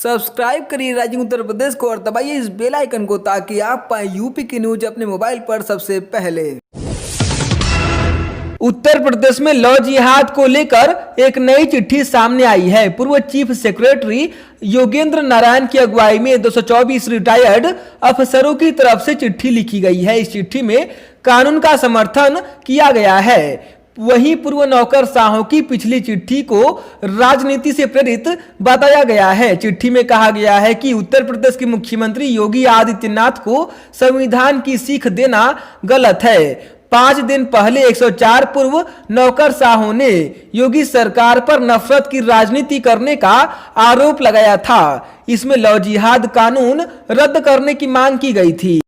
Subscribe करिए rising Uttar Pradesh को और दबाइए इस बेल आइकन को ताकि आप पाए यूपी की न्यूज अपने मोबाइल पर सबसे पहले। उत्तर प्रदेश में लव जिहाद को लेकर एक नई चिट्ठी सामने आई है। पूर्व चीफ सेक्रेटरी योगेंद्र नारायण की अगुवाई में 224 रिटायर्ड अफसरों की तरफ से चिट्ठी लिखी गई है। इस चिट्ठी में कानून का समर्थन किया गया है। वहीं पूर्व नौकरशाहों की पिछली चिट्ठी को राजनीति से प्रेरित बताया गया है। चिट्ठी में कहा गया है कि उत्तर प्रदेश के मुख्यमंत्री योगी आदित्यनाथ को संविधान की सीख देना गलत है। 5 दिन पहले 104 पूर्व नौकरशाहों ने योगी सरकार पर नफरत की राजनीति करने का आरोप लगाया था। इसमें लव जिहाद कानून रद्द करने की मांग की गई थी।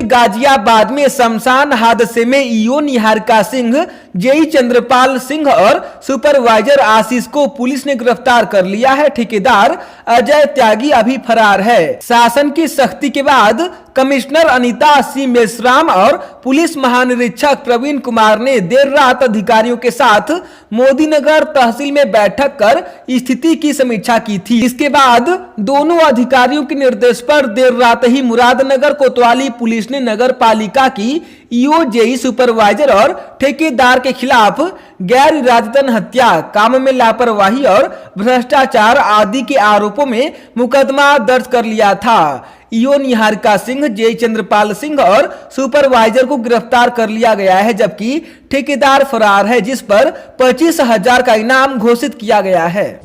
गाजियाबाद में शमशान हादसे में ईओ निहारिका सिंह, जेई चंद्रपाल सिंह और सुपरवाइजर आशीष को पुलिस ने गिरफ्तार कर लिया है। ठेकेदार अजय त्यागी अभी फरार है। शासन की सख्ती के बाद कमिश्नर अनीता सी मेश्राम और पुलिस महानिरीक्षक प्रवीण कुमार ने देर रात अधिकारियों के साथ मोदीनगर तहसील में बैठक कर स्थिति की समीक्षा की थी। इसके बाद दोनों अधिकारियों के निर्देश पर देर रात ही मुरादनगर कोतवाली पुलिस ने नगर पालिका की ईओ, जेई, सुपरवाइजर और ठेकेदार के खिलाफ गैर इरादतन हत्या, काम में लापरवाही और भ्रष्टाचार आदि के आरोपों में मुकदमा दर्ज कर लिया था। ईओ निहारिका सिंह, जेई चंद्रपाल सिंह और सुपरवाइजर को गिरफ्तार कर लिया गया है, जबकि ठेकेदार फरार है, जिस पर 25,000 का इनाम घोषित किया गया है।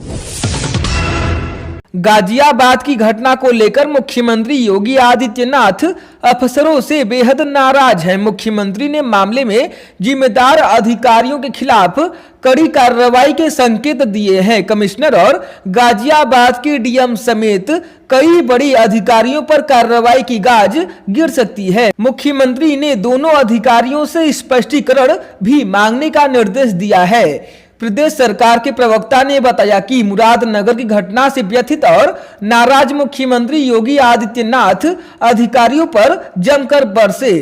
गाजियाबाद की घटना को लेकर मुख्यमंत्री योगी आदित्यनाथ अफसरों से बेहद नाराज हैं। मुख्यमंत्री ने मामले में जिम्मेदार अधिकारियों के खिलाफ कड़ी कार्रवाई के संकेत दिए हैं। कमिश्नर और गाजियाबाद के डीएम समेत कई बड़ी अधिकारियों पर कार्रवाई की गाज गिर सकती है। मुख्यमंत्री ने दोनों अधिकारियों से स्पष्टीकरण भी मांगने का निर्देश दिया है। प्रदेश सरकार के प्रवक्ता ने बताया कि मुरादनगर की घटना से व्यथित और नाराज मुख्यमंत्री योगी आदित्यनाथ अधिकारियों पर जमकर बरसे।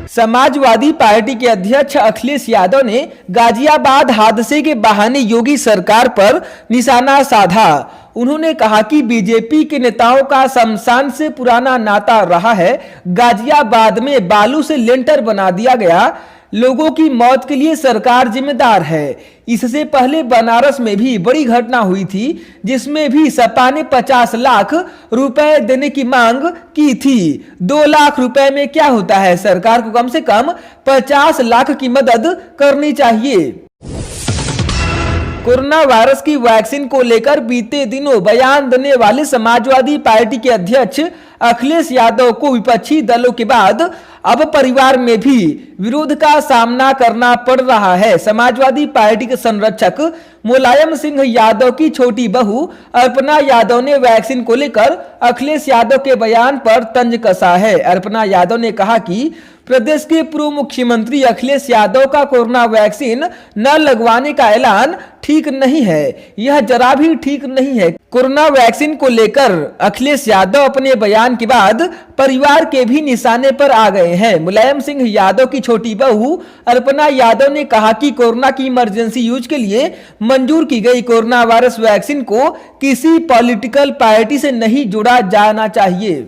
समाजवादी पार्टी के अध्यक्ष अखिलेश यादव ने गाजियाबाद हादसे के बहाने योगी सरकार पर निशाना साधा। उन्होंने कहा कि बीजेपी के नेताओं का शमशान से पुराना नाता रहा है। गाजियाबाद में बालू से लेंटर बना दिया गया। लोगों की मौत के लिए सरकार जिम्मेदार है। इससे पहले बनारस में भी बड़ी घटना हुई थी, जिसमें भी सपा ने 50 लाख रुपए देने की मांग की थी। 2 लाख रुपए में क्या होता है? सरकार को कम से कम 50 लाख की मदद करनी चाहिए। कोरोना वायरस की वैक्सीन को लेकर बीते दिनों बयान देने वाले समाजवादी पार्टी के अध्यक्ष अखिलेश यादव को विपक्षी दलों के बाद अब परिवार में भी विरोध का सामना करना पड़ रहा है। समाजवादी पार्टी के संरक्षक मुलायम सिंह यादव की छोटी बहू अर्पणा यादव ने वैक्सीन को लेकर अखिलेश यादव के बयान पर तंज कसा है। अर्पणा यादव ने कहा कि प्रदेश के पूर्व मुख्यमंत्री अखिलेश यादव का कोरोना वैक्सीन न लगवाने का ऐलान ठीक नहीं है। यह जरा भी ठीक नहीं है। कोरोना वैक्सीन को लेकर अखिलेश यादव अपने बयान के बाद परिवार के भी निशाने पर आ गए हैं। मुलायम सिंह यादव की छोटी बहू अर्पणा यादव ने कहा कि कोरोना की इमरजेंसी यूज के लिए मंजूर की गई कोरोना वायरस वैक्सीन को किसी पॉलिटिकल पार्टी से नहीं जोड़ा जाना चाहिए।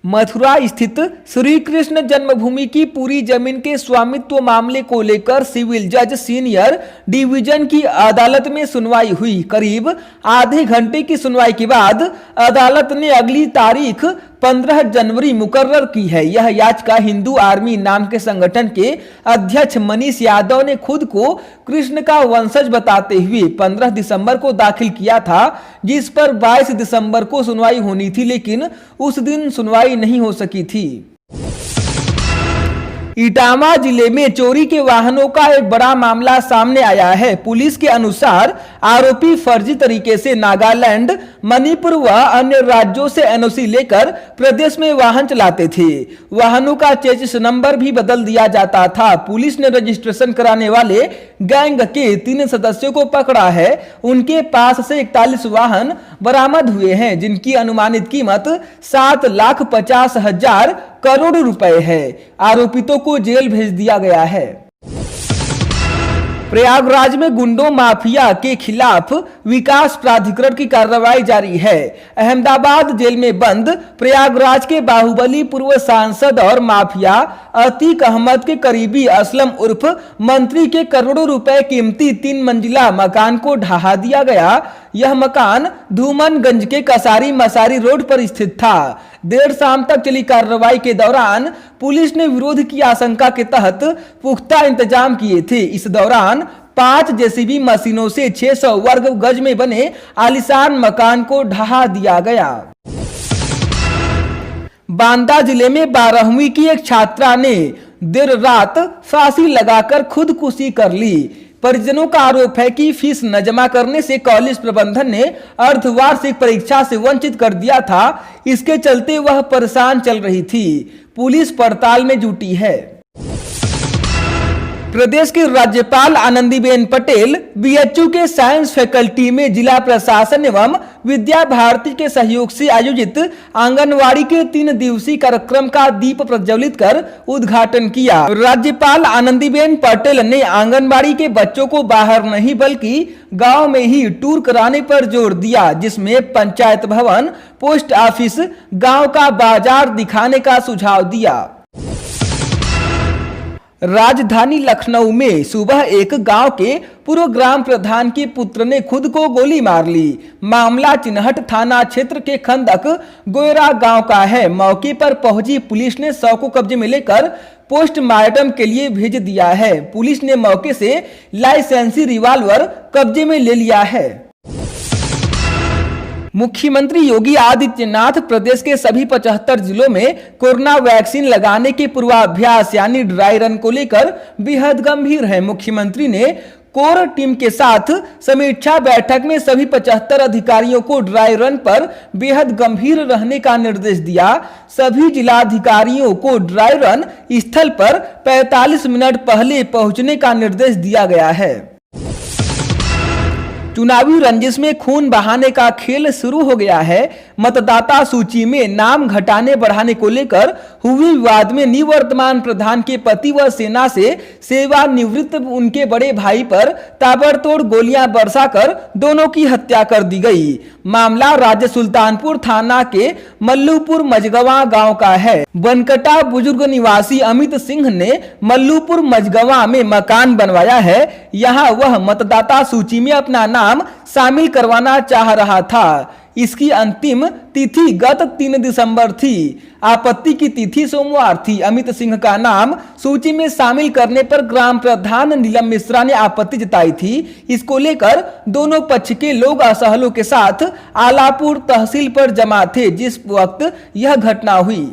मथुरा स्थित श्री कृष्ण जन्मभूमि की पूरी जमीन के स्वामित्व मामले को लेकर सिविल जज सीनियर डिवीजन की अदालत में सुनवाई हुई। करीब आधे घंटे की सुनवाई के बाद अदालत ने अगली तारीख 15 जनवरी मुकर्रर की है। यह याचिका हिंदू आर्मी नाम के संगठन के अध्यक्ष मनीष यादव ने खुद को कृष्ण का वंशज बताते हुए 15 दिसंबर को दाखिल किया था, जिस पर 22 दिसंबर को सुनवाई होनी थी, लेकिन उस दिन सुनवाई नहीं हो सकी थी। इटावा जिले में चोरी के वाहनों का एक बड़ा मामला सामने आया है। पुलिस के अनुसार आरोपी फर्जी तरीके से नागालैंड, मणिपुर व अन्य राज्यों से एनओसी लेकर प्रदेश में वाहन चलाते थे। वाहनों का चेसिस नंबर भी बदल दिया जाता था। पुलिस ने रजिस्ट्रेशन कराने वाले गैंग के 3 सदस्यों को पकड़ा है। उनके पास से 41 वाहन बरामद हुए हैं, जिनकी अनुमानित कीमत 7,50,000 करोड़ रुपए है। आरोपितों को जेल भेज दिया गया है। प्रयागराज में गुंडों माफिया के खिलाफ विकास प्राधिकरण की कार्रवाई जारी है। अहमदाबाद जेल में बंद प्रयागराज के बाहुबली पूर्व सांसद और माफिया अतीक अहमद के करीबी असलम उर्फ मंत्री के करोड़ों रुपए कीमती 3 मंजिला मकान को ढहा दिया गया। यह मकान धूमनगंज के कसारी मसारी रोड पर स्थित था। देर शाम तक चली कार्रवाई के दौरान पुलिस ने विरोध की आशंका के तहत पुख्ता इंतजाम किए थे। इस दौरान 5 जेसीबी मशीनों से 600 वर्ग गज में बने आलीशान मकान को ढहा दिया गया। बांदा जिले में 12वीं की एक छात्रा ने देर रात फांसी लगाकर खुदकुशी कर ली। परिजनों का आरोप है कि फीस न जमा करने से कॉलेज प्रबंधन ने अर्धवार्षिक परीक्षा से वंचित कर दिया था। इसके चलते वह परेशान चल रही थी। पुलिस पड़ताल में जुटी है। प्रदेश की राज्यपाल आनंदीबेन पटेल बीएचयू के साइंस फैकल्टी में जिला प्रशासन एवं विद्या भारती के सहयोग से आयोजित आंगनवाड़ी के 3 दिवसीय कार्यक्रम का दीप प्रज्वलित कर उद्घाटन किया। राज्यपाल आनंदीबेन पटेल ने आंगनवाड़ी के बच्चों को बाहर नहीं बल्कि गांव में ही टूर कराने पर जोर दिया, जिसमें पंचायत भवन, पोस्ट ऑफिस, गांव का बाजार दिखाने का सुझाव दिया। राजधानी लखनऊ में सुबह एक गांव के पूर्व ग्राम प्रधान के पुत्र ने खुद को गोली मार ली। मामला चिन्हट थाना क्षेत्र के खंदक गोयरा गांव का है। मौके पर पहुंची पुलिस ने शव को कब्जे में लेकर पोस्टमार्टम के लिए भेज दिया है। पुलिस ने मौके से लाइसेंसी रिवॉल्वर कब्जे में ले लिया है। मुख्यमंत्री योगी आदित्यनाथ प्रदेश के सभी 75 जिलों में कोरोना वैक्सीन लगाने के पूर्वाभ्यास यानी ड्राई रन को लेकर बेहद गंभीर है। मुख्यमंत्री ने कोर टीम के साथ समीक्षा बैठक में सभी 75 अधिकारियों को ड्राई रन पर बेहद गंभीर रहने का निर्देश दिया। सभी जिलाधिकारियों को ड्राई रन स्थल पर 45 मिनट पहले पहुंचने का निर्देश दिया गया है। चुनावी रंजिश में खून बहाने का खेल शुरू हो गया है। मतदाता सूची में नाम घटाने बढ़ाने को लेकर हुए विवाद में निवर्तमान प्रधान के पति व सेना से सेवानिवृत्त उनके बड़े भाई पर ताबड़तोड़ गोलियां बरसाकर दोनों की हत्या कर दी गई। मामला राज्य सुल्तानपुर थाना के मल्लूपुर मजगवा गांव का है। बनकटा बुजुर्ग निवासी अमित सिंह ने मल्लूपुर मजगवा में मकान बनवाया है। यहाँ वह मतदाता सूची में अपना नाम शामिल करवाना चाह रहा था। इसकी अंतिम तिथि गत 3 दिसंबर थी। आपत्ति की तिथि सोमवार थी। अमित सिंह का नाम सूची में शामिल करने पर ग्राम प्रधान नीलम मिश्रा ने आपत्ति जताई थी। इसको लेकर दोनों पक्ष के लोग असहलों के साथ आलापुर तहसील पर जमा थे जिस वक्त यह घटना हुई।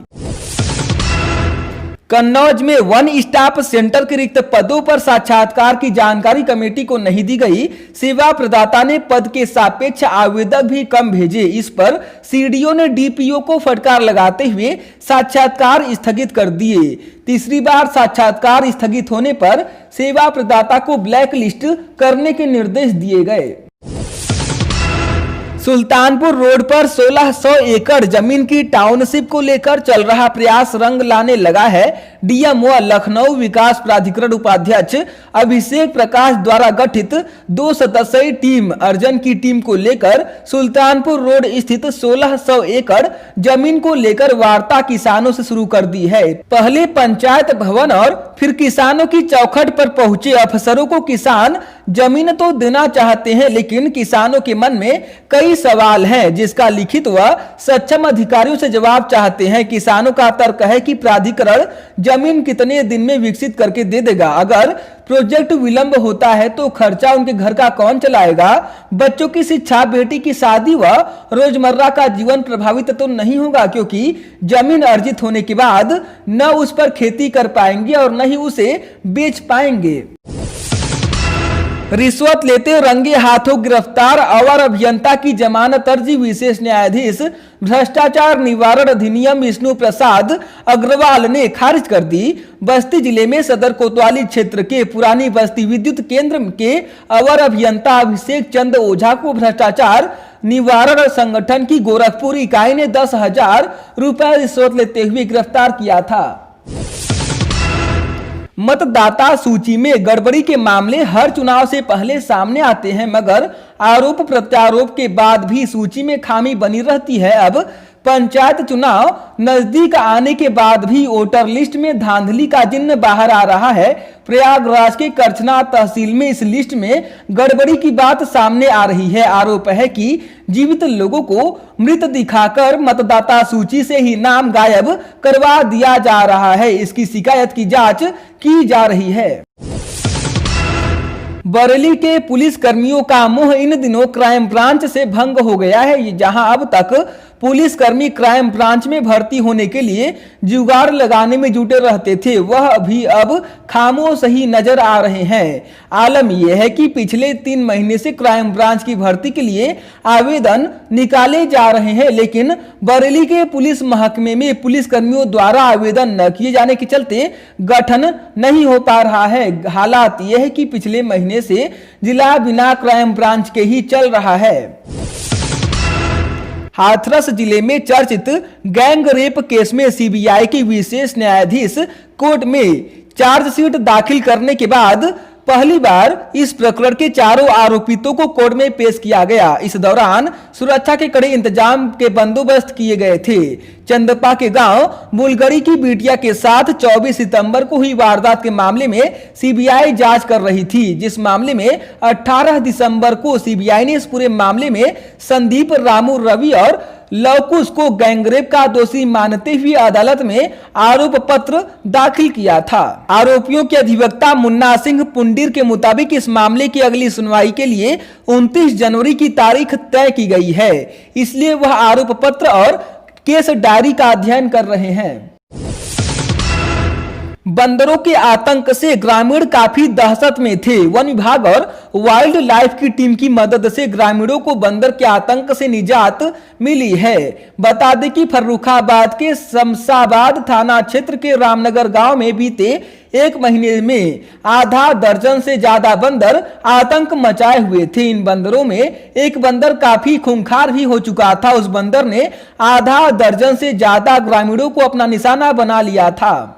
कन्नौज में वन स्टॉप सेंटर के रिक्त पदों पर साक्षात्कार की जानकारी कमेटी को नहीं दी गई। सेवा प्रदाता ने पद के सापेक्ष आवेदक भी कम भेजे। इस पर सीडीओ ने डीपीओ को फटकार लगाते हुए साक्षात्कार स्थगित कर दिए। तीसरी बार साक्षात्कार स्थगित होने पर सेवा प्रदाता को ब्लैक लिस्ट करने के निर्देश दिए गए। सुल्तानपुर रोड पर 1600 एकड़ जमीन की टाउनशिप को लेकर चल रहा प्रयास रंग लाने लगा है। डीएम व लखनऊ विकास प्राधिकरण उपाध्यक्ष अभिषेक प्रकाश द्वारा गठित 2 सदस्यीय टीम अर्जन की टीम को लेकर सुल्तानपुर रोड स्थित 1600 एकड़ जमीन को लेकर वार्ता किसानों से शुरू कर दी है। पहले पंचायत भवन और फिर किसानों की चौखट पर पहुंचे अफसरों को किसान जमीन तो देना चाहते हैं, लेकिन किसानों के मन में कई सवाल हैं जिसका लिखित व सक्षम अधिकारियों से जवाब चाहते हैं। किसानों का तर्क है कि प्राधिकरण जमीन कितने दिन में विकसित करके दे देगा। अगर प्रोजेक्ट विलंब होता है तो खर्चा उनके घर का कौन चलाएगा। बच्चों की शिक्षा, बेटी की शादी व रोजमर्रा का जीवन प्रभावित तो नहीं होगा, क्योंकि जमीन अर्जित होने के बाद न उस पर खेती कर पाएंगे और न ही उसे बेच पाएंगे। रिश्वत लेते रंगे हाथों गिरफ्तार अवर अभियंता की जमानत अर्जी विशेष न्यायाधीश भ्रष्टाचार निवारण अधिनियम विष्णु प्रसाद अग्रवाल ने खारिज कर दी। बस्ती जिले में सदर कोतवाली क्षेत्र के पुरानी बस्ती विद्युत केंद्र के अवर अभियंता अभिषेक चंद ओझा को भ्रष्टाचार निवारण संगठन की गोरखपुर इकाई ने 10,000 रुपए रिश्वत लेते हुए गिरफ्तार किया था। मतदाता सूची में गड़बड़ी के मामले हर चुनाव से पहले सामने आते हैं, मगर आरोप प्रत्यारोप के बाद भी सूची में खामी बनी रहती है। अब पंचायत चुनाव नजदीक आने के बाद भी वोटर लिस्ट में धांधली का जिन्न बाहर आ रहा है। प्रयागराज के करछना तहसील में इस लिस्ट में गड़बड़ी की बात सामने आ रही है। आरोप है कि जीवित लोगों को मृत दिखाकर मतदाता सूची से ही नाम गायब करवा दिया जा रहा है। इसकी शिकायत की जांच की जा रही है। बरेली के पुलिस कर्मियों का मोह इन दिनों क्राइम ब्रांच से भंग हो गया है, जहां अब तक पुलिसकर्मी क्राइम ब्रांच में भर्ती होने के लिए जुगाड़ लगाने में जुटे रहते थे, वह भी अब खामोश ही नजर आ रहे हैं। आलम यह है कि पिछले 3 महीने से क्राइम ब्रांच की भर्ती के लिए आवेदन निकाले जा रहे हैं, लेकिन बरेली के पुलिस महकमे में पुलिसकर्मियों द्वारा आवेदन न किए जाने के चलते गठन नहीं हो पा रहा है। हालात यह है कि पिछले महीने से जिला बिना क्राइम ब्रांच के ही चल रहा है। हाथरस जिले में चर्चित गैंग रेप केस में सीबीआई की विशेष न्यायाधीश कोर्ट में चार्जशीट दाखिल करने के बाद पहली बार इस प्रकरण के चारों आरोपितों को कोर्ट में पेश किया गया। इस दौरान सुरक्षा के कड़े इंतजाम के बंदोबस्त किए गए थे। चंदपा के गांव बुलगरी की बिटिया के साथ 24 सितंबर को हुई वारदात के मामले में सीबीआई जांच कर रही थी, जिस मामले में 18 दिसंबर को सीबीआई ने इस पूरे मामले में संदीप, रामू, रवि और लवकुश को गैंगरेप का दोषी मानते हुए अदालत में आरोप पत्र दाखिल किया था। आरोपियों के अधिवक्ता मुन्ना सिंह पुंडीर के मुताबिक इस मामले की अगली सुनवाई के लिए 29 जनवरी की तारीख तय की गई है, इसलिए वह आरोप पत्र और केस डायरी का अध्ययन कर रहे हैं। बंदरों के आतंक से ग्रामीण काफी दहशत में थे। वन विभाग और वाइल्ड लाइफ की टीम की मदद से ग्रामीणों को बंदर के आतंक से निजात मिली है। बता दें कि फर्रुखाबाद के शमशाबाद थाना क्षेत्र के रामनगर गांव में बीते 1 महीने में आधा दर्जन से ज्यादा बंदर आतंक मचाए हुए थे। इन बंदरों में एक बंदर काफी खूंखार भी हो चुका था। उस बंदर ने आधा दर्जन से ज्यादा ग्रामीणों को अपना निशाना बना लिया था।